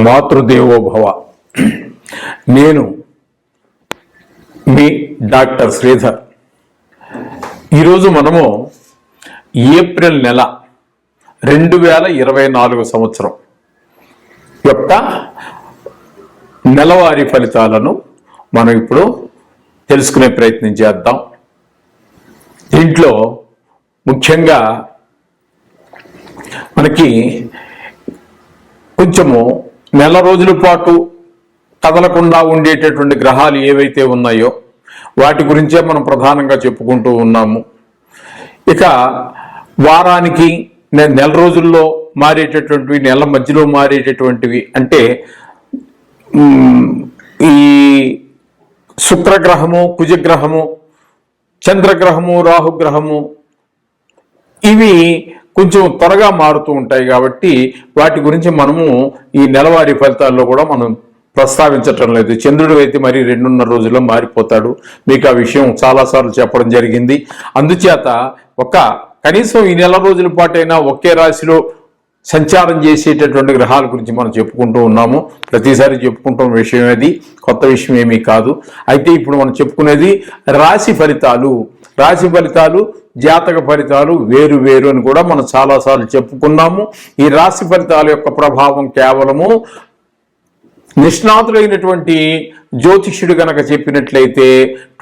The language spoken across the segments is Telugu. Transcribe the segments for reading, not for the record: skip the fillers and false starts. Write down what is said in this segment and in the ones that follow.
మాతృదేవోభవ. నేను మీ డాక్టర్ శ్రీధర్. ఈరోజు మనము ఏప్రిల్ నెల 2024 సంవత్సరం యొక్క నెలవారీ ఫలితాలను మనం ఇప్పుడు తెలుసుకునే ప్రయత్నం చేద్దాం. దీంట్లో ముఖ్యంగా మనకి కొంచెము నెల రోజుల పాటు కదలకుండా ఉండేటటువంటి గ్రహాలు ఏవైతే ఉన్నాయో వాటి గురించే మనం ప్రధానంగా చెప్పుకుంటూ ఉన్నాము. ఇక వారానికి నెల రోజుల్లో మారేటటువంటివి, నెల మధ్యలో మారేటటువంటివి అంటే ఈ శుక్రగ్రహము, కుజగ్రహము, చంద్రగ్రహము, రాహుగ్రహము ఇవి కొంచెం త్వరగా మారుతూ ఉంటాయి కాబట్టి వాటి గురించి మనము ఈ నెలవారీ ఫలితాల్లో కూడా మనం ప్రస్తావించటం లేదు. చంద్రుడు అయితే మరి 2.5 రోజుల్లో మారిపోతాడు. మీకు ఆ విషయం చాలాసార్లు చెప్పడం జరిగింది. అందుచేత కనీసం ఈ నెల రోజుల పాటైనా ఒకే రాశిలో సంచారం చేసేటటువంటి గ్రహాల గురించి మనం చెప్పుకుంటూ ఉన్నాము. ప్రతిసారి చెప్పుకుంటున్న విషయం అది కొత్త విషయం ఏమీ కాదు. అయితే ఇప్పుడు మనం చెప్పుకునేది రాశి ఫలితాలు. రాశి ఫలితాలు, జాతక ఫలితాలు వేరు వేరు అని కూడా మనం చాలాసార్లు చెప్పుకున్నాము. ఈ రాశి ఫలితాల యొక్క ప్రభావం కేవలము నిష్ణాతులైనటువంటి జ్యోతిష్యుడు గనక చెప్పినట్లయితే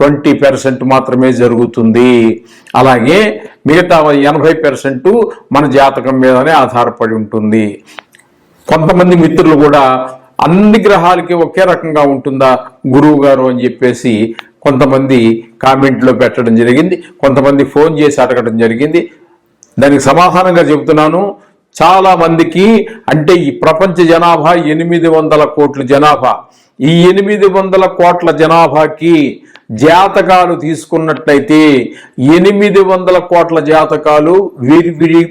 20% మాత్రమే జరుగుతుంది. అలాగే మిగతా 80% మన జాతకం మీదనే ఆధారపడి ఉంటుంది. కొంతమంది మిత్రులు కూడా అన్ని గ్రహాలకి ఒకే రకంగా ఉంటుందా గురువు గారు అని చెప్పేసి కొంతమంది కామెంట్లో పెట్టడం జరిగింది, కొంతమంది ఫోన్ చేసి అడగడం జరిగింది. దానికి సమాధానంగా చెబుతున్నాను. చాలా మందికి అంటే ఈ ప్రపంచ జనాభా 800 కోట్ల జనాభా. ఈ 800 కోట్ల జనాభాకి జాతకాలు తీసుకున్నట్లయితే 800 కోట్ల జాతకాలు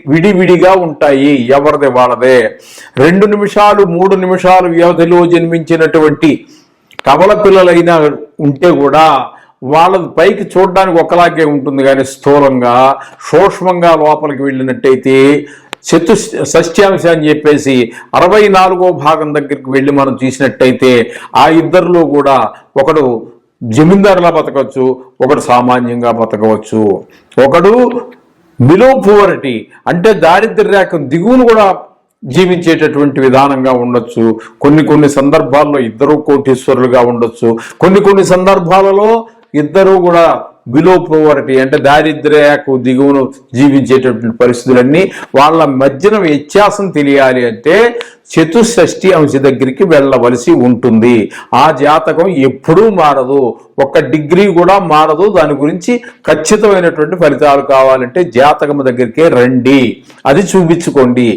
విడివిడిగా ఉంటాయి. ఎవరిది వాళ్ళదే. 2 నిమిషాలు 3 నిమిషాలు వ్యవధిలో జన్మించినటువంటి కవల పిల్లలైనా ఉంటే కూడా వాళ్ళ పైకి చూడడానికి ఒకలాగే ఉంటుంది, కానీ స్థూలంగా సూక్ష్మంగా లోపలికి వెళ్ళినట్టయితే షష్ట్యాంశ అని చెప్పేసి 64వ భాగం దగ్గరికి వెళ్ళి మనం చూసినట్టయితే ఆ ఇద్దరిలో కూడా ఒకడు జమీందారులా బతకవచ్చు, ఒకడు సామాన్యంగా బతకవచ్చు, ఒకడు బిలో పువర్టీ అంటే దారిద్ర్య రేఖ దిగువను కూడా జీవించేటటువంటి విధానంగా ఉండొచ్చు. కొన్ని సందర్భాల్లో ఇద్దరు కోటీశ్వరులుగా ఉండొచ్చు. కొన్ని సందర్భాలలో ఇద్దరు కూడా బిలో పోవర్టీ అంటే దారిద్ర్యకు దిగువను జీవించేటటువంటి పరిస్థితులన్నీ. వాళ్ళ మధ్యన వ్యత్యాసం తెలియాలి అంటే చతుషష్ఠి అంశ దగ్గరికి వెళ్ళవలసి ఉంటుంది. ఆ జాతకం ఎప్పుడూ మారదు, 1 డిగ్రీ కూడా మారదు. దాని గురించి ఖచ్చితమైనటువంటి ఫలితాలు కావాలంటే జాతకం దగ్గరికే రండి, అది చూపించుకోండి.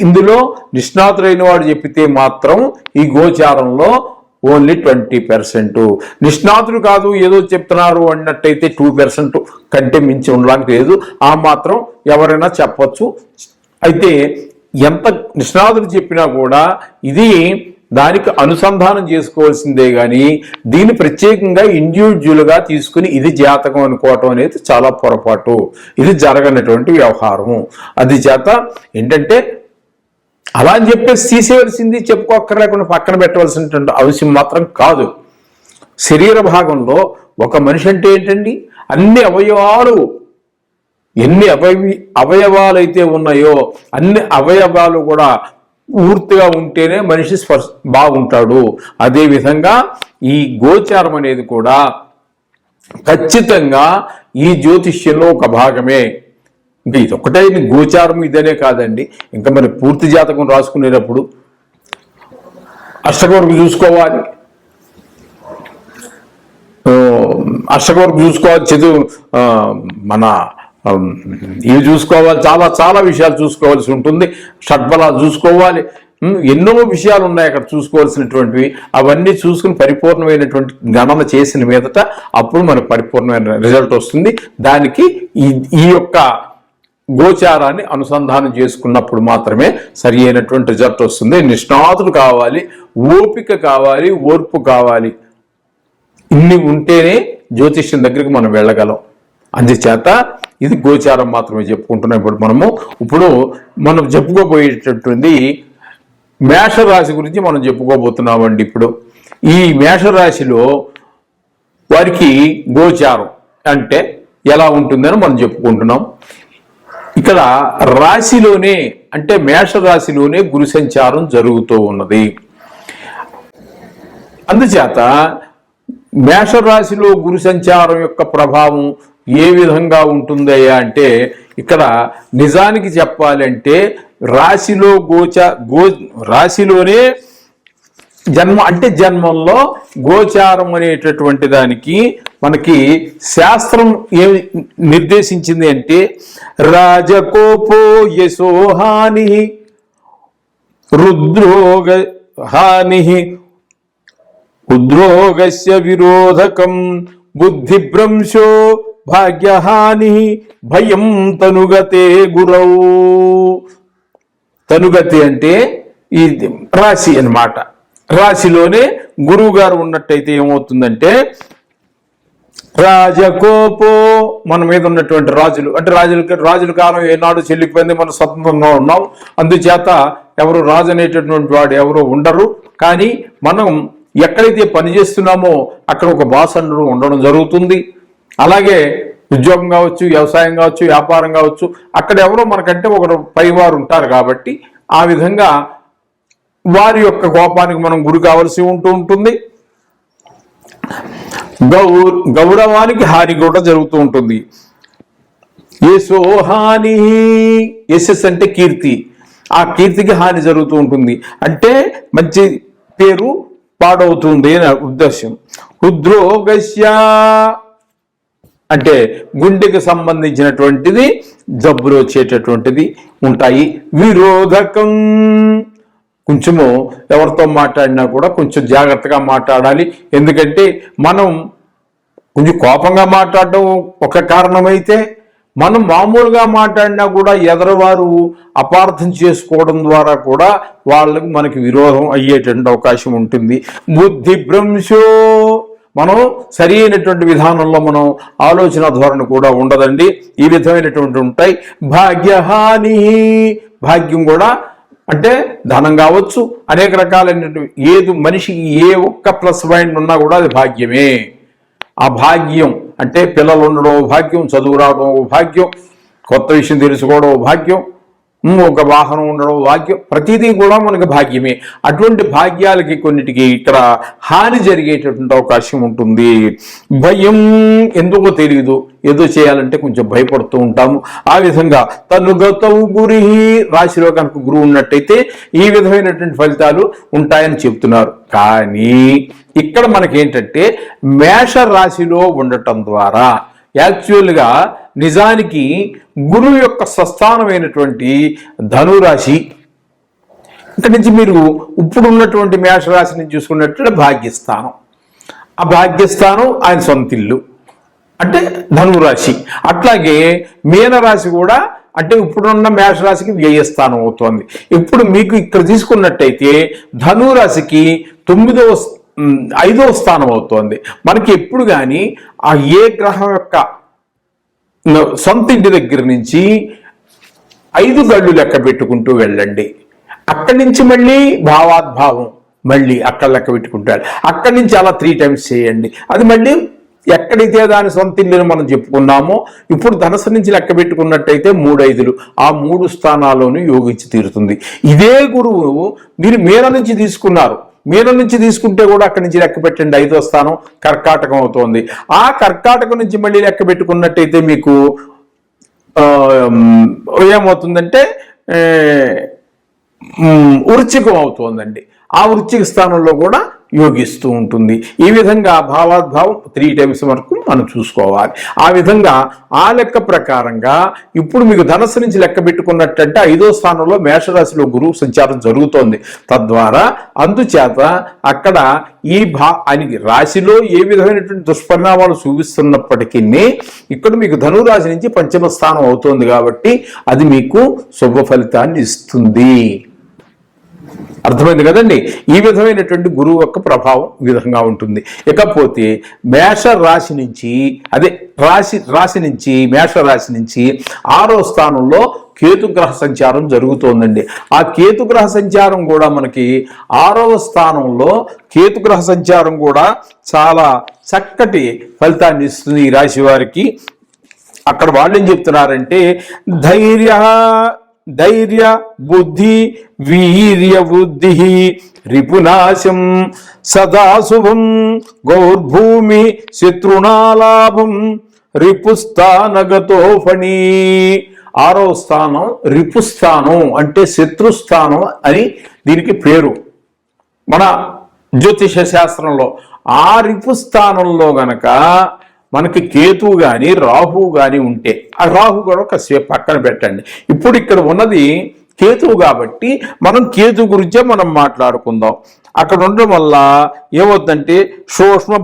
ఇందులో నిష్ణాతులైన వాడు చెప్పితే మాత్రం ఈ గోచారంలో ఓన్లీ 20%. నిష్ణాతులు కాదు ఏదో చెప్తున్నారు అన్నట్టయితే 2% కంటే మించి ఉండడానికి లేదు. ఆ మాత్రం ఎవరైనా చెప్పచ్చు. అయితే ఎంత నిష్ణాతులు చెప్పినా కూడా ఇది దానికి అనుసంధానం చేసుకోవాల్సిందే కానీ దీన్ని ప్రత్యేకంగా ఇండివిజువల్గా తీసుకుని ఇది జాతకం అనుకోవటం అనేది చాలా పొరపాటు. ఇది జరగనటువంటి వ్యవహారం. అది చేత ఏంటంటే అలా అని చెప్పేసి తీసేయవలసింది, చెప్పుకోక్కర్లేకుండా పక్కన పెట్టవలసినటువంటి అవసరం మాత్రం కాదు. శరీర భాగంలో ఒక మనిషి అంటే ఏంటండి, అన్ని అవయవాలు ఎన్ని అవయవాలు అయితే ఉన్నాయో అన్ని అవయవాలు కూడా పూర్తిగా ఉంటేనే మనిషి బాగుంటాడు. అదేవిధంగా ఈ గోచారం అనేది కూడా ఖచ్చితంగా ఈ జ్యోతిష్యంలో ఒక భాగమే. ఇంకా ఇదొక్కటే గోచారం ఇదనే కాదండి. ఇంకా మరి పూర్తి జాతకం రాసుకునేటప్పుడు అష్టకవరకు చూసుకోవాలి, మన ఇవి చూసుకోవాలి, చాలా విషయాలు చూసుకోవాల్సి ఉంటుంది. షడ్బలాలు చూసుకోవాలి, ఎన్నో విషయాలు ఉన్నాయి అక్కడ చూసుకోవాల్సినటువంటివి. అవన్నీ చూసుకుని పరిపూర్ణమైనటువంటి గణన చేసిన మీదట అప్పుడు మనకు పరిపూర్ణమైన రిజల్ట్ వస్తుంది. దానికి ఈ యొక్క గోచారాన్ని అనుసంధానం చేసుకున్నప్పుడు మాత్రమే సరి అయినటువంటి రిజల్ట్ వస్తుంది. నిష్ణాతులు కావాలి, ఓపిక కావాలి, ఓర్పు కావాలి. ఇన్ని ఉంటేనే జ్యోతిష్యం దగ్గరికి మనం వెళ్ళగలం. అందుచేత ఇది గోచారం మాత్రమే చెప్పుకుంటున్నాం. ఇప్పుడు మనం చెప్పుకోబోయేటటువంటి మేషరాశి గురించి మనం చెప్పుకోబోతున్నామండి. ఇప్పుడు ఈ మేషరాశిలో వారికి గోచారం అంటే ఎలా ఉంటుందని మనం చెప్పుకుంటున్నాం. ఇక్కడ రాశిలోనే అంటే మేషరాశిలోనే గురు సంచారం జరుగుతూ ఉన్నది. అందుచేత మేషరాశిలో గురు సంచారం యొక్క ప్రభావం ఏ విధంగా ఉంటుందయ్యా అంటే, ఇక్కడ నిజానికి చెప్పాలంటే రాశిలో రాశిలోనే జన్మంలో గోచారం అనేటటువంటి దానికి మనకి శాస్త్రం ఏమి నిర్దేశించింది అంటే, రాజకోపో యశోహాని రుద్రోగ హాని ఉద్రోగస్య విరోధకం బుద్ధిభ్రంశో భాగ్యహాని భయం తనుగతే గురౌ. తనుగతి అంటే ఈ రాశి అన్నమాట. రాశిలోనే గురువు గారు ఉన్నట్టయితే ఏమవుతుందంటే, రాజకోపో మన మీద ఉన్నటువంటి రాజులు అంటే రాజుల కాలం ఏనాడు చెల్లిపోయింది, మనం స్వతంత్రంగా ఉన్నాం. అందుచేత ఎవరు రాజు అనేటటువంటి వాడు ఎవరు ఉండరు. కానీ మనం ఎక్కడైతే పనిచేస్తున్నామో అక్కడ ఒక బాస్ అండరు ఉండడం జరుగుతుంది. అలాగే ఉద్యోగం కావచ్చు, వ్యవసాయం కావచ్చు, వ్యాపారం కావచ్చు, అక్కడ ఎవరో మనకంటే ఒకరు పైవారు ఉంటారు. కాబట్టి ఆ విధంగా వారి యొక్క కోపానికి మనం గురి కావలసి ఉంటుంది. గౌరవానికి హాని కూడా జరుగుతూ ఉంటుంది. యశోహాని, యశస్ అంటే కీర్తి, ఆ కీర్తికి హాని జరుగుతూ ఉంటుంది. అంటే మంచి పేరు పాడవుతుంది అని ఉద్దేశం. ఉద్రోగస్య అంటే గుండెకి సంబంధించినటువంటిది జబ్బులు వచ్చేటటువంటిది ఉంటాయి. విరోధకం, కొంచెము ఎవరితో మాట్లాడినా కూడా కొంచెం జాగ్రత్తగా మాట్లాడాలి. ఎందుకంటే మనం కొంచెం కోపంగా మాట్లాడడం ఒక కారణమైతే, మనం మామూలుగా మాట్లాడినా కూడా ఎదరవారు అపార్థం చేసుకోవడం ద్వారా కూడా వాళ్ళకి మనకి విరోధం అయ్యేటువంటి అవకాశం ఉంటుంది. బుద్ధి భ్రంశో, మనం సరి అయినటువంటి విధానంలో మనం ఆలోచన ధోరణి కూడా ఉండదండి. ఈ విధమైనటువంటి ఉంటాయి. భాగ్యహాని, భాగ్యం కూడా అంటే ధనం కావచ్చు, అనేక రకాలైనటువంటి ఏది మనిషికి ఏ ఒక్క ప్లస్ పాయింట్ ఉన్నా కూడా అది భాగ్యమే. ఆ భాగ్యం అంటే పిల్లలు ఉండడం భాగ్యం, చదువు రావడం భాగ్యం, కొత్త విషయం తెలుసుకోవడం భాగ్యం, ఒక వాహనం ఉండడం భాగ్యం, ప్రతిదీ కూడా మనకి భాగ్యమే. అటువంటి భాగ్యాలకి కొన్నిటికి ఇక్కడ హాని జరిగేటటువంటి అవకాశం ఉంటుంది. భయం ఎందుకో తెలియదు, ఏదో చేయాలంటే కొంచెం భయపడుతూ ఉంటాము. ఆ విధంగా తనుగతౌ గురి, రాశిలో కనుక గురువు ఉన్నట్టయితే ఈ విధమైనటువంటి ఫలితాలు ఉంటాయని చెప్తున్నారు. కానీ ఇక్కడ మనకేంటంటే మేష రాశిలో ఉండటం ద్వారా యాక్చువల్గా నిజానికి గురువు యొక్క స్వస్థానమైనటువంటి ధనురాశి, ఇక్కడి నుంచి మీరు ఇప్పుడు ఉన్నటువంటి మేషరాశి నుంచి చూసుకున్నట్టు భాగ్యస్థానం, ఆ భాగ్యస్థానం ఆయన సొంతిల్లు అంటే ధనురాశి. అట్లాగే మీనరాశి కూడా అంటే ఇప్పుడున్న మేషరాశికి వ్యయస్థానం అవుతోంది. ఇప్పుడు మీకు ఇక్కడ తీసుకున్నట్టయితే ధనురాశికి 5వ స్థానం అవుతోంది. మనకి ఎప్పుడు కానీ ఆ ఏ గ్రహం యొక్క సొంత ఇంటి దగ్గర నుంచి 5 గళ్ళు లెక్క పెట్టుకుంటూ వెళ్ళండి. అక్కడి నుంచి మళ్ళీ భావాద్భావం మళ్ళీ అక్కడ లెక్క పెట్టుకుంటాడు. అక్కడి నుంచి అలా 3 times చేయండి. అది మళ్ళీ ఎక్కడైతే దాని సొంత ఇల్లుని మనం చెప్పుకున్నామో ఇప్పుడు ధనస్సు నుంచి లెక్క పెట్టుకున్నట్టయితే 3 5లు, ఆ 3 స్థానాల్లోనూ యోగించి తీరుతుంది. ఇదే గురువు మీరు మీన నుంచి తీసుకున్నారు, మీన నుంచి తీసుకుంటే కూడా అక్కడి నుంచి లెక్క పెట్టండి 5వ స్థానం కర్కాటకం అవుతోంది. ఆ కర్కాటకం నుంచి మళ్ళీ లెక్క పెట్టుకున్నట్టయితే మీకు ఏమవుతుందంటే వృశ్చికం అవుతోందండి. ఆ వృశ్చిక స్థానంలో కూడా యోగిస్తూ ఉంటుంది. ఈ విధంగా భావాద్భావం 3 times వరకు మనం చూసుకోవాలి. ఆ విధంగా ఆ లెక్క ప్రకారంగా ఇప్పుడు మీకు ధనస్సు నుంచి లెక్క పెట్టుకున్నట్టంటే 5వ స్థానంలో మేషరాశిలో గురువు సంచారం జరుగుతోంది. తద్వారా అందుచేత అక్కడ ఈ రాశిలో ఏ విధమైనటువంటి దుష్పరిణామాలు చూపిస్తున్నప్పటికీ ఇక్కడ మీకు ధనురాశి నుంచి 5వ స్థానం అవుతోంది కాబట్టి అది మీకు శుభ ఫలితాన్ని ఇస్తుంది. అర్థమైంది కదండి. ఈ విధమైనటువంటి గురువు యొక్క ప్రభావం ఈ విధంగా ఉంటుంది. ఇకపోతే మేష రాశి నుంచి మేష రాశి నుంచి 6వ స్థానంలో కేతుగ్రహ సంచారం జరుగుతోందండి. ఆ కేతుగ్రహ సంచారం కూడా మనకి 6వ స్థానంలో కేతుగ్రహ సంచారం కూడా చాలా చక్కటి ఫలితాన్ని ఇస్తుంది ఈ రాశి వారికి. అక్కడ వాళ్ళు ఏం చెప్తున్నారంటే ధైర్య బుద్ధి వీర్య వృద్ధి రిపునాశం సదాశుభం గౌర్భూమి శత్రునాలాభం రిపుస్థానగతో ఫణి. 6వ స్థానం రిపుస్థానం అంటే శత్రుస్థానం అని దీనికి పేరు మన జ్యోతిష శాస్త్రంలో. ఆ రిపుస్థానంలో గనక మనకి కేతువు కానీ రాహువు కానీ ఉంటే, ఆ రాహు కూడా కాసేపు పక్కన పెట్టండి. ఇప్పుడు ఇక్కడ ఉన్నది కేతువు కాబట్టి మనం కేతు గురించే మనం మాట్లాడుకుందాం. అక్కడ ఉండడం వల్ల ఏమవుతుందంటే సూక్ష్మ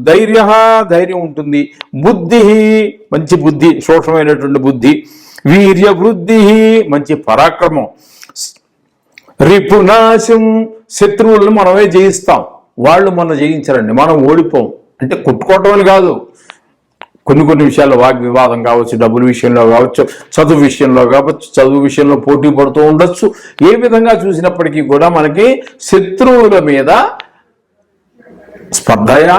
ధైర్యం ఉంటుంది, బుద్ధి మంచి బుద్ధి, సూక్ష్మమైనటువంటి బుద్ధి, వీర్య వృద్ధి మంచి పరాక్రమం, రిపునాశం శత్రువులను మనమే జయిస్తాం, వాళ్ళు మనం జయించరండి, మనం ఓడిపోం. అంటే కొట్టుకోవటం అని కాదు, కొన్ని విషయాల్లో వాగ్వివాదం కావచ్చు, డబ్బుల విషయంలో కావచ్చు, చదువు విషయంలో కావచ్చు, చదువు విషయంలో పోటీ పడుతూ ఉండొచ్చు. ఏ విధంగా చూసినప్పటికీ కూడా మనకి శత్రువుల మీద స్పర్ధయా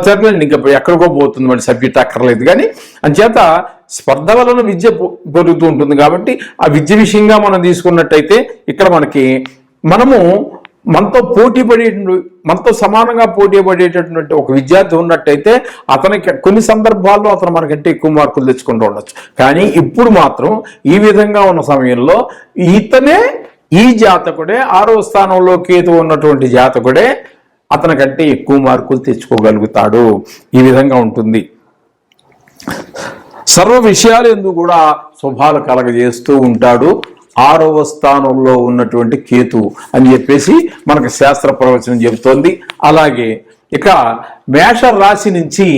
చెప్పండి, ఇంకా ఎక్కడికో పోతుంది, మరి సబ్జెక్ట్ అక్కర్లేదు. కానీ అంచేత స్పర్ధ వలన విద్య పెరుగుతూ ఉంటుంది కాబట్టి ఆ విద్య విషయంగా మనం తీసుకున్నట్టయితే ఇక్కడ మనము మనతో సమానంగా పోటీ పడేటటువంటి ఒక విద్యార్థి ఉన్నట్టయితే అతనికి కొన్ని సందర్భాల్లో అతను మనకంటే ఎక్కువ మార్కులు తెచ్చుకుంటూ ఉండొచ్చు. కానీ ఇప్పుడు మాత్రం ఈ విధంగా ఉన్న సమయంలో ఇతనే, ఈ జాతకుడే, 6వ స్థానంలో కేతు ఉన్నటువంటి జాతకుడే అతనికంటే ఎక్కువ మార్కులు తెచ్చుకోగలుగుతాడు. ఈ విధంగా ఉంటుంది. సర్వ విషయాలు ఎందుకు కూడా శుభాలు కలగజేస్తూ ఉంటాడు 6వ స్థానంలో ఉన్నటువంటి కేతు అని చెప్పేసి మనకు శాస్త్ర ప్రవచనం చెబుతోంది. అలాగే ఇక మేష రాశి నుంచి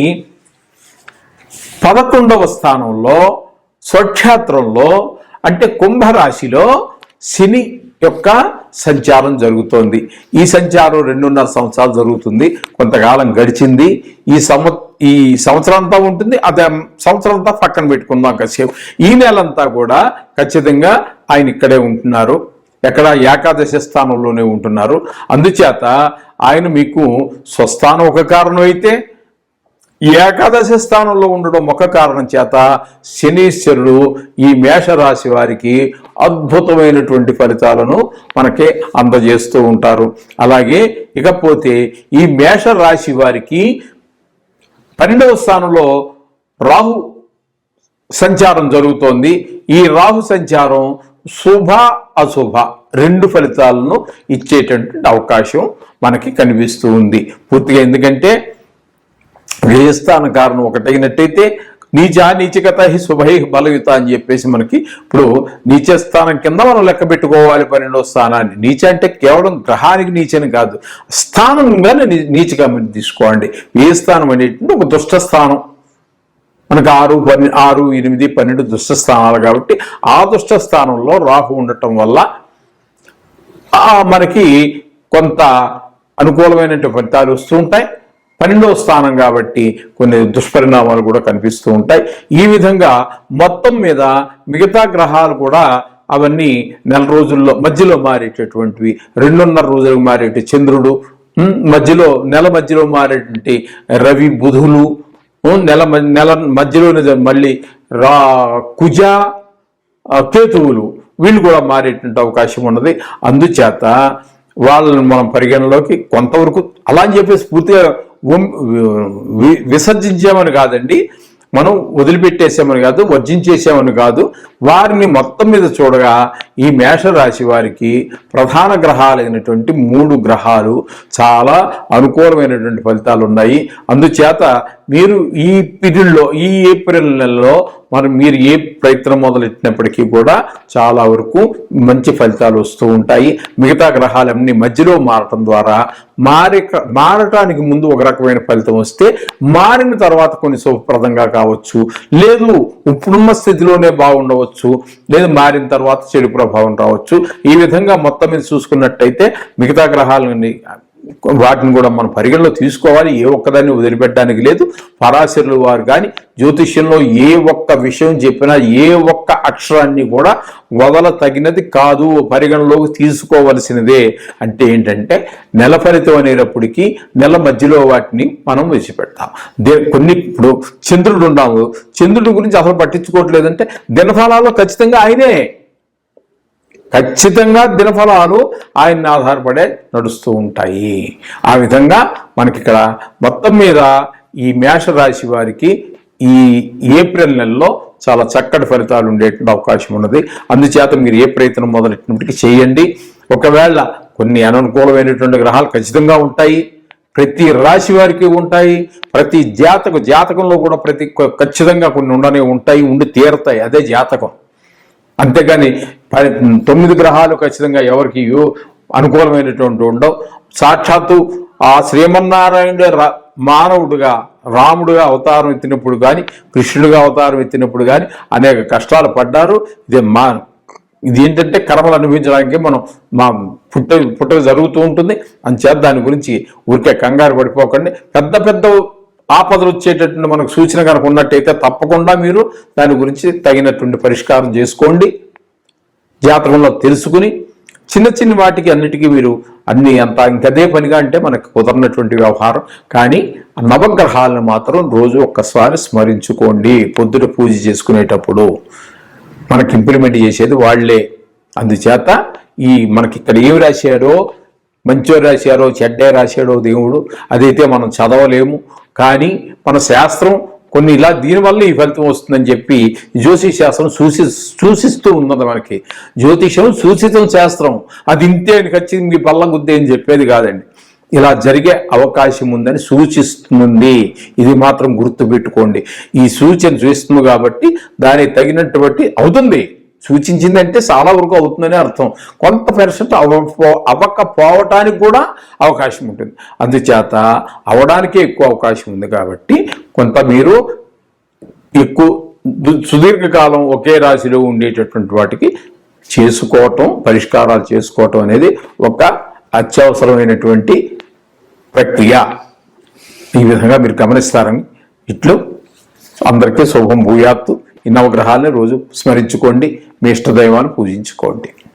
11వ స్థానంలో స్వక్షేత్రంలో అంటే కుంభరాశిలో శని యొక్క సంచారం జరుగుతోంది. ఈ సంచారం 2.5 సంవత్సరాలు జరుగుతుంది. కొంతకాలం గడిచింది. ఈ సంవత్సరం అంతా ఉంటుంది, అదే సంవత్సరం అంతా పక్కన పెట్టుకుందాం కాసేపు. ఈ నెలంతా కూడా ఖచ్చితంగా ఆయన ఇక్కడే ఉంటున్నారు. ఎక్కడ? ఏకాదశ స్థానంలోనే ఉంటున్నారు. అందుచేత ఆయన మీకు స్వస్థానం ఒక కారణం అయితే, ఏకాదశ స్థానంలో ఉండడం ఒక కారణం చేత శనీశ్వరుడు ఈ మేషరాశి వారికి అద్భుతమైనటువంటి ఫలితాలను మనకి అందజేస్తూ ఉంటారు. అలాగే ఇకపోతే ఈ మేషరాశి వారికి 12వ స్థానంలో రాహు సంచారం జరుగుతోంది. ఈ రాహు సంచారం శుభ అశుభ 2 ఫలితాలను ఇచ్చేటటువంటి అవకాశం మనకి కనిపిస్తూ ఉంది పూర్తిగా. ఎందుకంటే వ్యయస్థాన కారణం ఒకటైనట్టయితే నీచగత శుభై బలయుత అని చెప్పేసి మనకి ఇప్పుడు నీచ స్థానం కింద మనం లెక్క పెట్టుకోవాలి 12వ స్థానాన్ని. నీచ అంటే కేవలం గ్రహానికి నీచని కాదు, స్థానంగా నీచగా మీరు తీసుకోండి. వ్యయస్థానం అనేటువంటి ఒక దుష్ట స్థానం. మనకు 6, 8, 12 దుష్ట స్థానాలు కాబట్టి ఆ దుష్ట స్థానంలో రాహు ఉండటం వల్ల మనకి కొంత అనుకూలమైనటువంటి ఫలితాలు వస్తూ ఉంటాయి. 12వ స్థానం కాబట్టి కొన్ని దుష్పరిణామాలు కూడా కనిపిస్తూ ఉంటాయి. ఈ విధంగా మొత్తం మీద మిగతా గ్రహాలు కూడా అవన్నీ నెల రోజుల్లో మధ్యలో మారేటటువంటివి, 2.5 రోజులకు మారేటి చంద్రుడు, నెల మధ్యలో మారేటువంటి రవి బుధులు, నెల మధ్యలోనే మళ్ళీ కుజ కేతువులు, వీళ్ళు కూడా మారేటువంటి అవకాశం ఉన్నది. అందుచేత వాళ్ళని మనం పరిగణలోకి కొంతవరకు అలా అని చెప్పేసి పూర్తిగా విసర్జించామని కాదండి, మనం వదిలిపెట్టేసామని కాదు, వర్జించేసామని కాదు. వారిని మొత్తం మీద చూడగా ఈ మేషరాశి వారికి ప్రధాన గ్రహాలైనటువంటి 3 గ్రహాలు చాలా అనుకూలమైనటువంటి ఫలితాలు ఉన్నాయి. అందుచేత మీరు ఈ పీరియడ్లో, ఈ ఏప్రిల్ నెలలో మీరు ఏ ప్రయత్నం మొదలెట్టినప్పటికీ కూడా చాలా వరకు మంచి ఫలితాలు వస్తూ ఉంటాయి. మిగతా గ్రహాలన్నీ మధ్యలో మారటం ద్వారా మారటానికి ముందు ఒక రకమైన ఫలితం వస్తే మారిన తర్వాత కొన్ని శుభప్రదంగా కావచ్చు, లేదు ఇప్పుడున్న స్థితిలోనే బాగుండవచ్చు, లేదు మారిన తర్వాత చెడు ప్రభావం రావచ్చు. ఈ విధంగా మొత్తం మీద చూసుకున్నట్టయితే మిగతా గ్రహాలని వాటిని కూడా మనం పరిగణలో తీసుకోవాలి. ఏ ఒక్కదాన్ని వదిలిపెట్టడానికి లేదు. పరాశరులు వారు కానీ జ్యోతిష్యంలో ఏ ఒక్క విషయం చెప్పినా ఏ ఒక్క అక్షరాన్ని కూడా తగినది కాదు, పరిగణలోకి తీసుకోవలసినదే. అంటే ఏంటంటే నెల ఫలితం అనేటప్పటికీ నెల మధ్యలో వాటిని మనం విడిచిపెడతాం. కొన్ని ఇప్పుడు చంద్రుడు ఉన్నాము, చంద్రుడి గురించి అసలు పట్టించుకోవట్లేదంటే దినఫలాల్లో ఖచ్చితంగా దినఫలాలు ఆయన్ని ఆధారపడే నడుస్తూ ఉంటాయి. ఆ విధంగా మనకి ఇక్కడ మొత్తం మీద ఈ మేషరాశి వారికి ఈ ఏప్రిల్ నెలలో చాలా చక్కటి ఫలితాలు ఉండేటువంటి అవకాశం ఉన్నది. అందుచేత మీరు ఏ ప్రయత్నం మొదలెట్టినప్పటికీ చేయండి. ఒకవేళ కొన్ని అననుకూలమైనటువంటి గ్రహాలు ఖచ్చితంగా ఉంటాయి, ప్రతి రాశి వారికి ఉంటాయి, ప్రతి జాతకంలో కూడా ఖచ్చితంగా కొన్ని ఉండనే ఉంటాయి, ఉండి తీరతాయి. అదే జాతకం. అంతేగాని 9 గ్రహాలు ఖచ్చితంగా ఎవరికి అనుకూలమైనటువంటి ఉండవు. సాక్షాత్తు ఆ శ్రీమన్నారాయణుడే మానవుడుగా రాముడుగా అవతారం ఎత్తినప్పుడు కానీ కృష్ణుడిగా అవతారం ఎత్తినప్పుడు కానీ అనేక కష్టాలు పడ్డారు. ఇది ఏంటంటే కర్మలు అనుభవించడానికి మా పుట్ట జరుగుతూ ఉంటుంది. అంచేత దాని గురించి ఊరికే కంగారు పడిపోకండి. పెద్ద ఆపదలు వచ్చేటటువంటి మనకు సూచన కనుక ఉన్నట్టయితే తప్పకుండా మీరు దాని గురించి తగినటువంటి పరిష్కారం చేసుకోండి. జాతకంలో తెలుసుకుని చిన్న వాటికి అన్నిటికీ మీరు ఇంకదే పనిగా అంటే మనకు కుదరనటువంటి వ్యవహారం. కానీ నవగ్రహాలను మాత్రం రోజు ఒక్కసారి స్మరించుకోండి. పొద్దుట పూజ చేసుకునేటప్పుడు మనకి ఇంప్లిమెంట్ చేసేది వాళ్లే. అందుచేత మనకి ఇక్కడ ఏమి రాశారో, మంచో రాశారో చెడ్డే రాశాడో దేవుడు, అదైతే మనం చదవలేము. కానీ మన శాస్త్రం కొన్ని ఇలా దీనివల్ల ఈ ఫలితం వస్తుందని చెప్పి జ్యోతిష శాస్త్రం సూచిస్తూ ఉన్నది. మనకి జ్యోతిషం సూచితం శాస్త్రం, అది ఇంతే అని ఖచ్చితంగా మీ పల్ల గుద్దే అని చెప్పేది కాదండి. ఇలా జరిగే అవకాశం ఉందని సూచిస్తుంది. ఇది మాత్రం గుర్తుపెట్టుకోండి. ఈ సూచన చూస్తుంది కాబట్టి దానికి తగినటువంటి అవుతుంది. సూచించిందంటే చాలా వరకు అవుతుందని అర్థం. కొంత % అవ్వకపోవటానికి కూడా అవకాశం ఉంటుంది. అందుచేత అవడానికే ఎక్కువ అవకాశం ఉంది. కాబట్టి కొంత మీరు ఎక్కువ సుదీర్ఘకాలం ఒకే రాశిలో ఉండేటటువంటి వాటికి పరిష్కారాలు చేసుకోవటం అనేది ఒక అత్యవసరమైనటువంటి ప్రక్రియ. ఈ విధంగా మీరు గమనిస్తారని ఇట్లు అందరికీ శుభం భూయాత్తు. ఈ నవగ్రహాలని రోజు స్మరించుకోండి, మీ ఇష్టదైవాన్ని పూజించుకోండి.